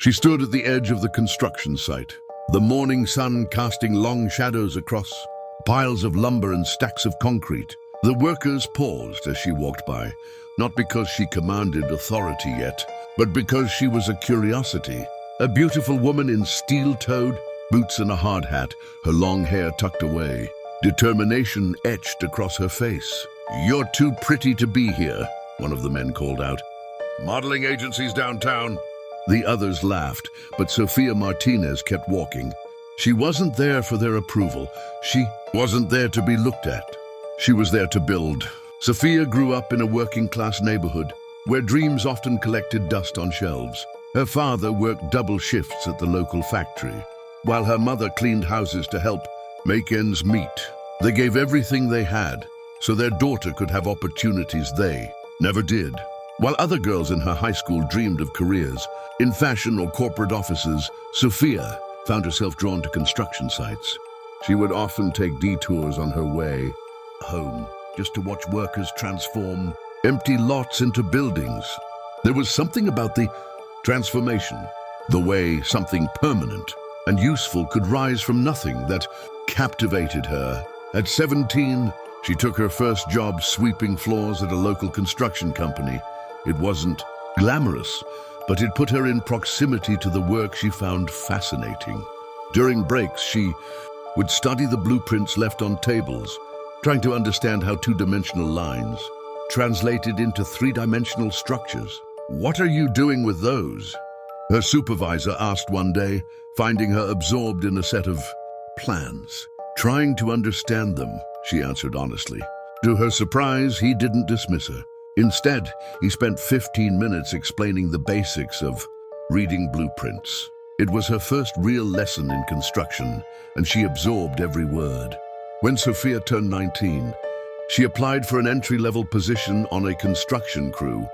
She stood at the edge of the construction site, the morning sun casting long shadows across piles of lumber and stacks of concrete. The workers paused as she walked by, not because she commanded authority yet, but because she was a curiosity. A beautiful woman in steel-toed boots and a hard hat, her long hair tucked away, determination etched across her face. "You're too pretty to be here," one of the men called out. "Modeling agencies downtown." The others laughed, but Sofia Martinez kept walking. She wasn't there for their approval. She wasn't there to be looked at. She was there to build. Sofia grew up in a working-class neighborhood where dreams often collected dust on shelves. Her father worked double shifts at the local factory, while her mother cleaned houses to help make ends meet. They gave everything they had so their daughter could have opportunities they never did. While other girls in her high school dreamed of careers in fashion or corporate offices, Sofia found herself drawn to construction sites. She would often take detours on her way home just to watch workers transform empty lots into buildings. There was something about the transformation, the way something permanent and useful could rise from nothing, that captivated her. At 17, she took her first job sweeping floors at a local construction company. It wasn't glamorous, but it put her in proximity to the work she found fascinating. During breaks, she would study the blueprints left on tables, trying to understand how two-dimensional lines translated into three-dimensional structures. "What are you doing with those?" her supervisor asked one day, finding her absorbed in a set of plans. "Trying to understand them," she answered honestly. To her surprise, he didn't dismiss her. Instead, he spent 15 minutes explaining the basics of reading blueprints. It was her first real lesson in construction, and she absorbed every word. When Sofia turned 19, she applied for an entry-level position on a construction crew.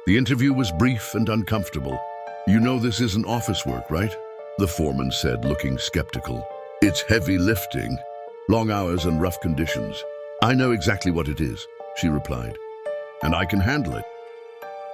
The interview was brief and uncomfortable. "You know this isn't office work, right?" the foreman said, looking skeptical. "It's heavy lifting, long hours and rough conditions." "I know exactly what it is," she replied, "and I can handle it."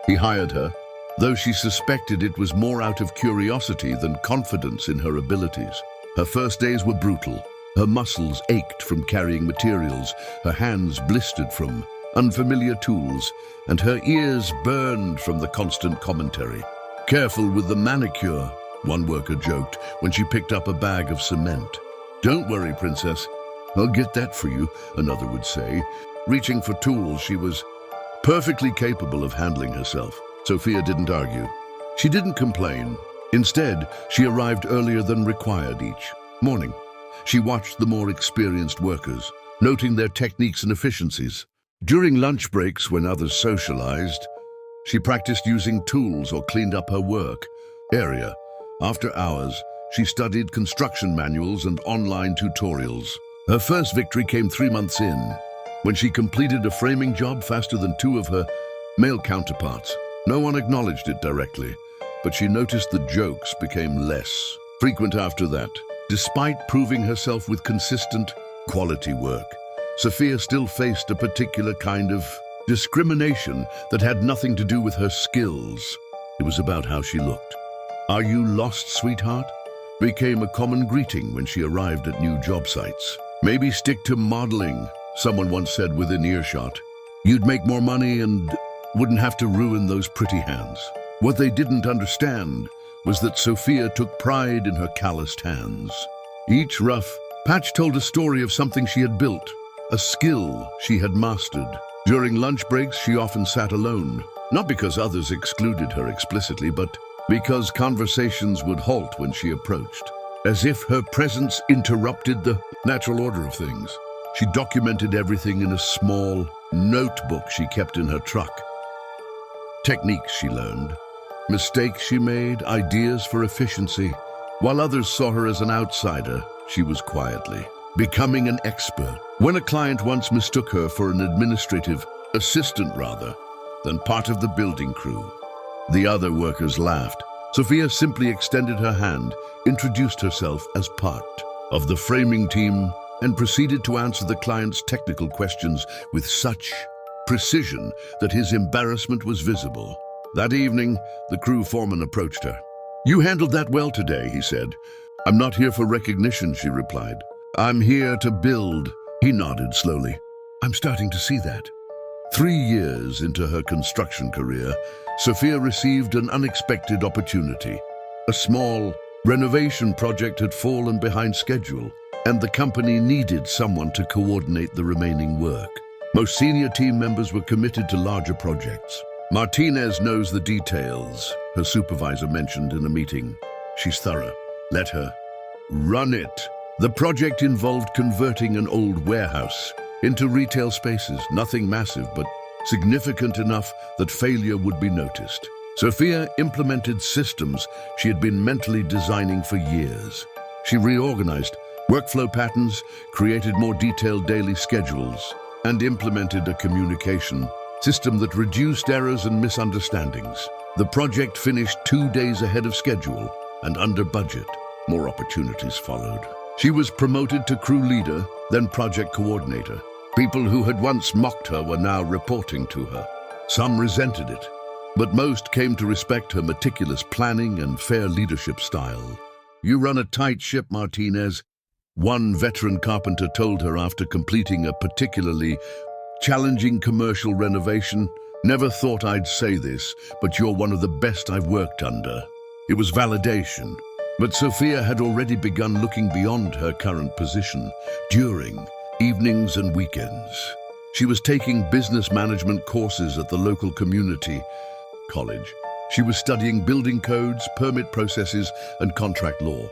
He hired her, though she suspected it was more out of curiosity than confidence in her abilities. Her first days were brutal. Her muscles ached from carrying materials, her hands blistered from unfamiliar tools, and her ears burned from the constant commentary. "Careful with the manicure," one worker joked when she picked up a bag of cement. "Don't worry, princess. I'll get that for you," another would say. Reaching for tools, she was perfectly capable of handling herself. Sofia didn't argue. She didn't complain. Instead, she arrived earlier than required each morning. She watched the more experienced workers, noting their techniques and efficiencies. During lunch breaks, when others socialized, she practiced using tools or cleaned up her work area. After hours, she studied construction manuals and online tutorials. Her first victory came 3 months in, when she completed a framing job faster than 2 of her male counterparts. No one acknowledged it directly, but she noticed the jokes became less frequent after that. Despite proving herself with consistent, quality work, Sofia still faced a particular kind of discrimination that had nothing to do with her skills. It was about how she looked. "Are you lost, sweetheart?" became a common greeting when she arrived at new job sites. "Maybe stick to modeling," someone once said within earshot. "You'd make more money and wouldn't have to ruin those pretty hands." What they didn't understand was that Sofia took pride in her calloused hands. Each rough patch told a story of something she had built, a skill she had mastered. During lunch breaks, she often sat alone, not because others excluded her explicitly, but because conversations would halt when she approached, as if her presence interrupted the natural order of things. She documented everything in a small notebook she kept in her truck. Techniques she learned, mistakes she made, ideas for efficiency. While others saw her as an outsider, she was quietly becoming an expert. When a client once mistook her for an administrative assistant rather than part of the building crew, the other workers laughed. Sofia simply extended her hand, introduced herself as part of the framing team, and proceeded to answer the client's technical questions with such precision that his embarrassment was visible. That evening, the crew foreman approached her. "You handled that well today," he said. "I'm not here for recognition," she replied. "I'm here to build." He nodded slowly. "I'm starting to see that." 3 years into her construction career, Sophia received an unexpected opportunity. A small renovation project had fallen behind schedule, and the company needed someone to coordinate the remaining work. Most senior team members were committed to larger projects. "Martinez knows the details," her supervisor mentioned in a meeting. "She's thorough. Let her run it." The project involved converting an old warehouse into retail spaces, nothing massive, but significant enough that failure would be noticed. Sophia implemented systems she had been mentally designing for years. She reorganized workflow patterns, created more detailed daily schedules, and implemented a communication system that reduced errors and misunderstandings. The project finished 2 days ahead of schedule and under budget. More opportunities followed. She was promoted to crew leader, then project coordinator. People who had once mocked her were now reporting to her. Some resented it, but most came to respect her meticulous planning and fair leadership style. "You run a tight ship, Martinez," one veteran carpenter told her after completing a particularly challenging commercial renovation. "Never thought I'd say this, but you're one of the best I've worked under." It was validation, but Sophia had already begun looking beyond her current position. During evenings and weekends, she was taking business management courses at the local community college. She was studying building codes, permit processes, and contract law.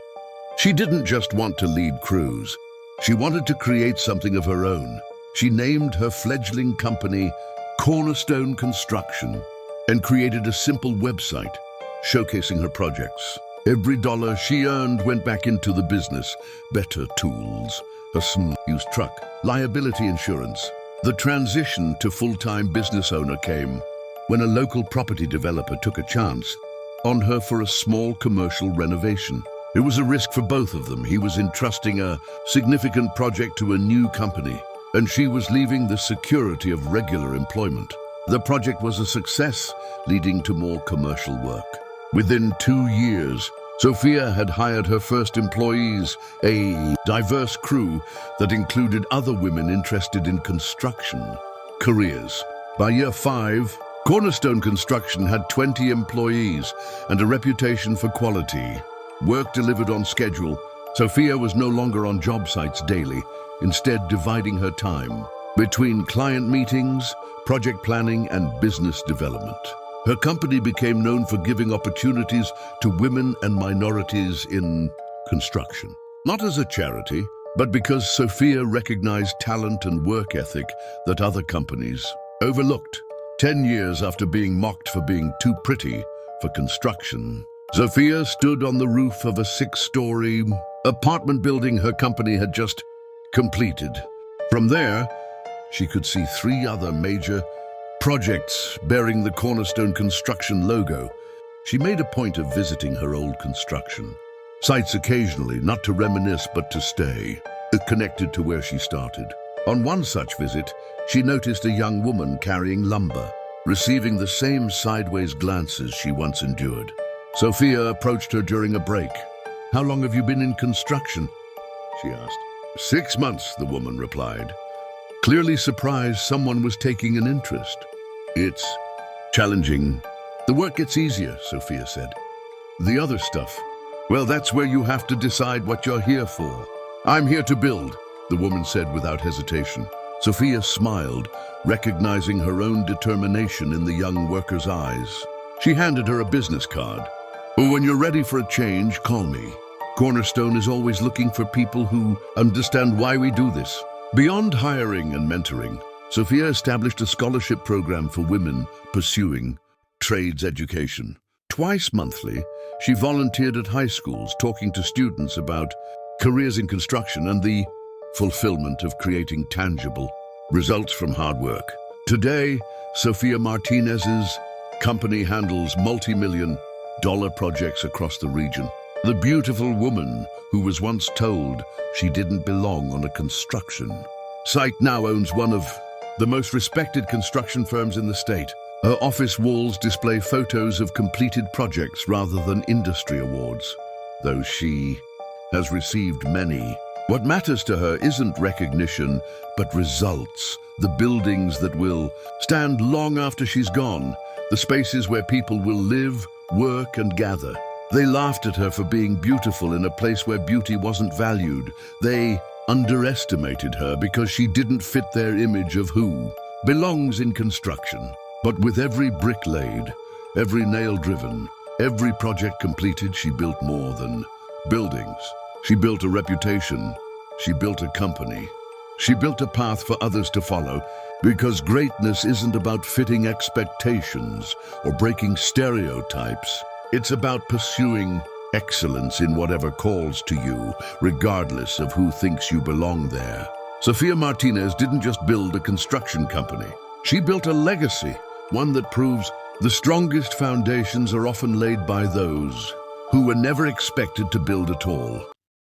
She didn't just want to lead crews. She wanted to create something of her own. She named her fledgling company Cornerstone Construction and created a simple website showcasing her projects. Every dollar she earned went back into the business. Better tools, a used truck, liability insurance. The transition to full-time business owner came when a local property developer took a chance on her for a small commercial renovation. It was a risk for both of them. He was entrusting a significant project to a new company, and she was leaving the security of regular employment. The project was a success, leading to more commercial work. Within 2 years, Sophia had hired her first employees, a diverse crew that included other women interested in construction careers. By year 5, Cornerstone Construction had 20 employees and a reputation for quality. Work delivered on schedule. Sophia was no longer on job sites daily, instead dividing her time between client meetings, project planning, and business development. Her company became known for giving opportunities to women and minorities in construction. Not as a charity, but because Sophia recognized talent and work ethic that other companies overlooked. 10 years after being mocked for being too pretty for construction, Sophia stood on the roof of a 6-story apartment building her company had just completed. From there, she could see 3 other major projects bearing the Cornerstone Construction logo. She made a point of visiting her old construction sites occasionally, not to reminisce but to stay connected to where she started. On one such visit, she noticed a young woman carrying lumber, receiving the same sideways glances she once endured. Sophia approached her during a break. "How long have you been in construction?" she asked. 6 months, the woman replied, clearly surprised someone was taking an interest. "It's challenging. The work gets easier," Sophia said. "The other stuff, well, that's where you have to decide what you're here for." "I'm here to build," the woman said without hesitation. Sophia smiled, recognizing her own determination in the young worker's eyes. She handed her a business card. "When you're ready for a change, call me. Cornerstone is always looking for people who understand why we do this." Beyond hiring and mentoring, Sophia established a scholarship program for women pursuing trades education. Twice monthly, she volunteered at high schools, talking to students about careers in construction and the fulfillment of creating tangible results from hard work. Today, Sophia Martinez's company handles multi-million-dollar projects across the region. The beautiful woman who was once told she didn't belong on a construction site now owns one of the most respected construction firms in the state. Her office walls display photos of completed projects rather than industry awards, though she has received many. What matters to her isn't recognition, but results. The buildings that will stand long after she's gone, the spaces where people will live, work, and gather. They laughed at her for being beautiful in a place where beauty wasn't valued. They underestimated her because she didn't fit their image of who belongs in construction. But with every brick laid, every nail driven, every project completed, she built more than buildings. She built a reputation. She built a company. She built a path for others to follow, because greatness isn't about fitting expectations or breaking stereotypes. It's about pursuing excellence in whatever calls to you, regardless of who thinks you belong there. Sofia Martinez didn't just build a construction company. She built a legacy, one that proves the strongest foundations are often laid by those who were never expected to build at all.